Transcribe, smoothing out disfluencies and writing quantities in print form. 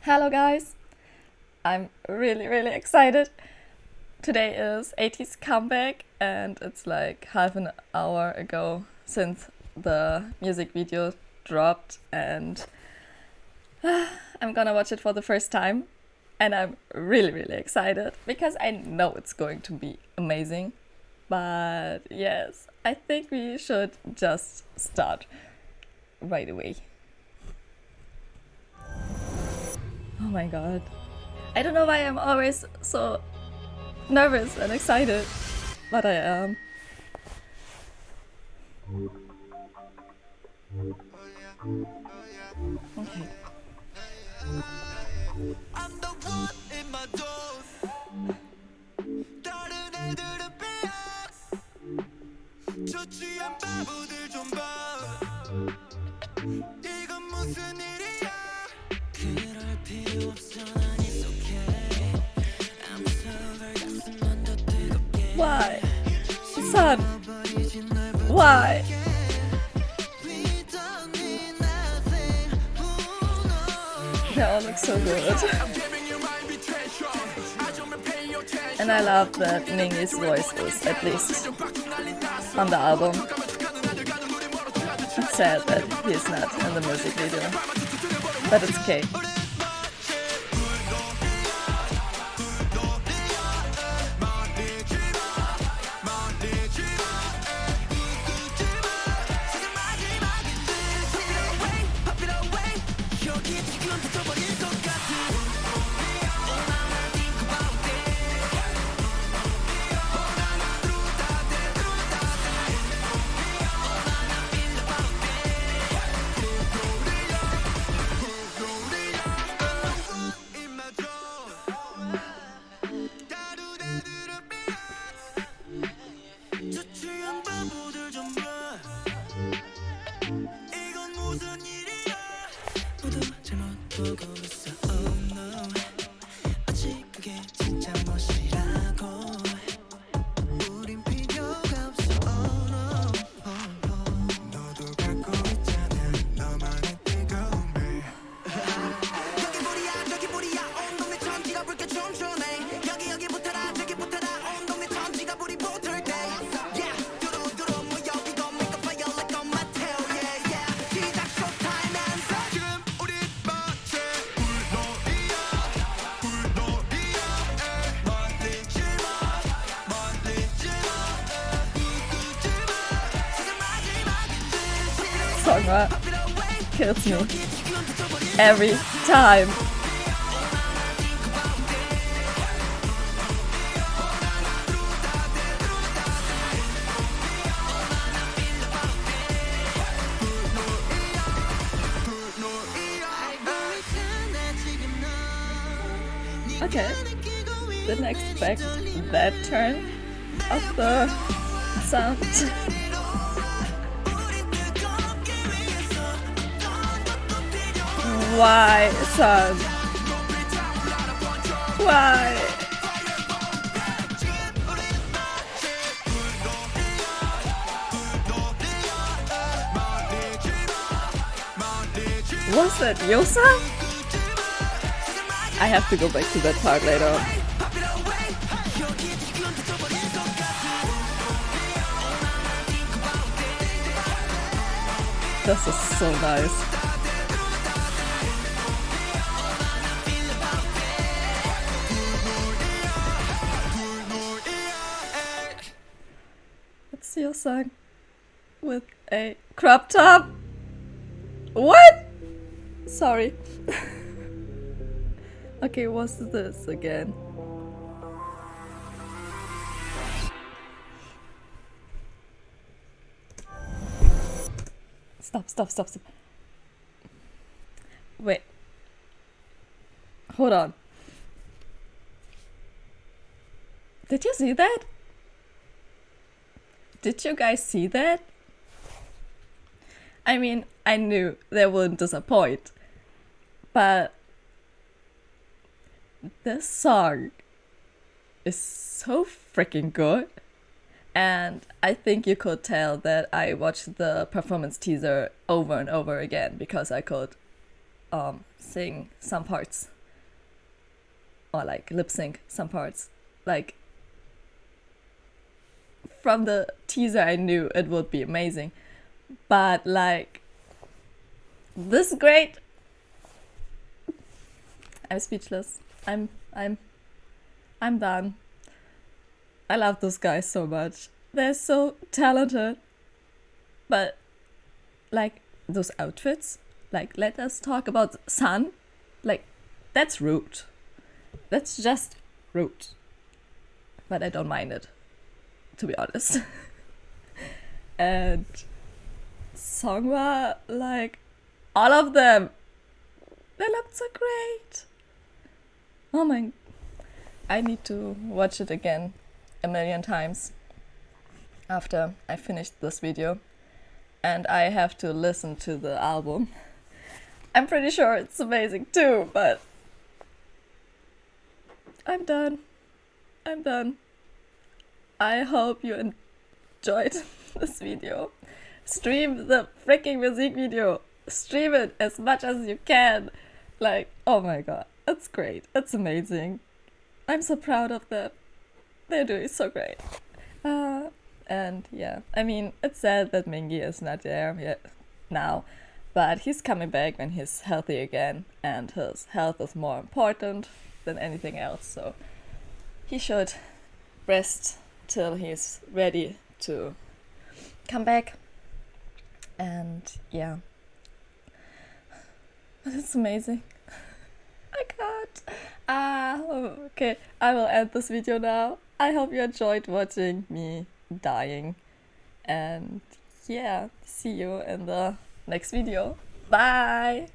Hello guys, I'm really excited. Today is Ateez Comeback and it's like half an hour ago since the music video dropped and I'm gonna watch it for the first time and I'm really excited because I know it's going to be amazing. But yes, I think we should just start right away. Oh my god. I don't know why I'm always so nervous and excited, but I am. Okay. Why? Son, why? They all look so good. And I love that Mingy's voice is at least on the album. It's sad that he's not in the music video, but it's okay. Song kills me every time. Okay, didn't expect that turn of the sound. Why, son? Why? Was that Yosa? I have to go back to that part later. This is so nice. It's your song with a crop top. What? Sorry. Okay, what's this again? Stop. Wait. Hold on. Did you see that? Did you guys see that? I mean, I knew they wouldn't disappoint, but this song is so freaking good. And I think you could tell that I watched the performance teaser over and over again because I could sing some parts or like lip sync some parts. Like from the teaser I knew it would be amazing, but like this great, I'm speechless. I'm done. I love those guys so much. They're so talented. But like those outfits, like let us talk about sun. Like that's rude. That's just rude. But I don't mind it, to be honest. And Songwa, like all of them, they looked so great. Oh my, I need to watch it again a million times after I finished this video. And I have to listen to the album. I'm pretty sure it's amazing too, but I'm done. I'm done. I hope you enjoyed this video. Stream the freaking music video. Stream it as much as you can. Like, oh my god, it's great. It's amazing. I'm so proud of them. They're doing so great. And yeah, I mean, it's sad that Mingi is not there yet now, but he's coming back when he's healthy again, and his health is more important than anything else, so he should rest till he's ready to come back. And yeah, it's amazing. I can't. Okay, I will end this video now. I hope you enjoyed watching me dying, and yeah, see you in the next video. Bye.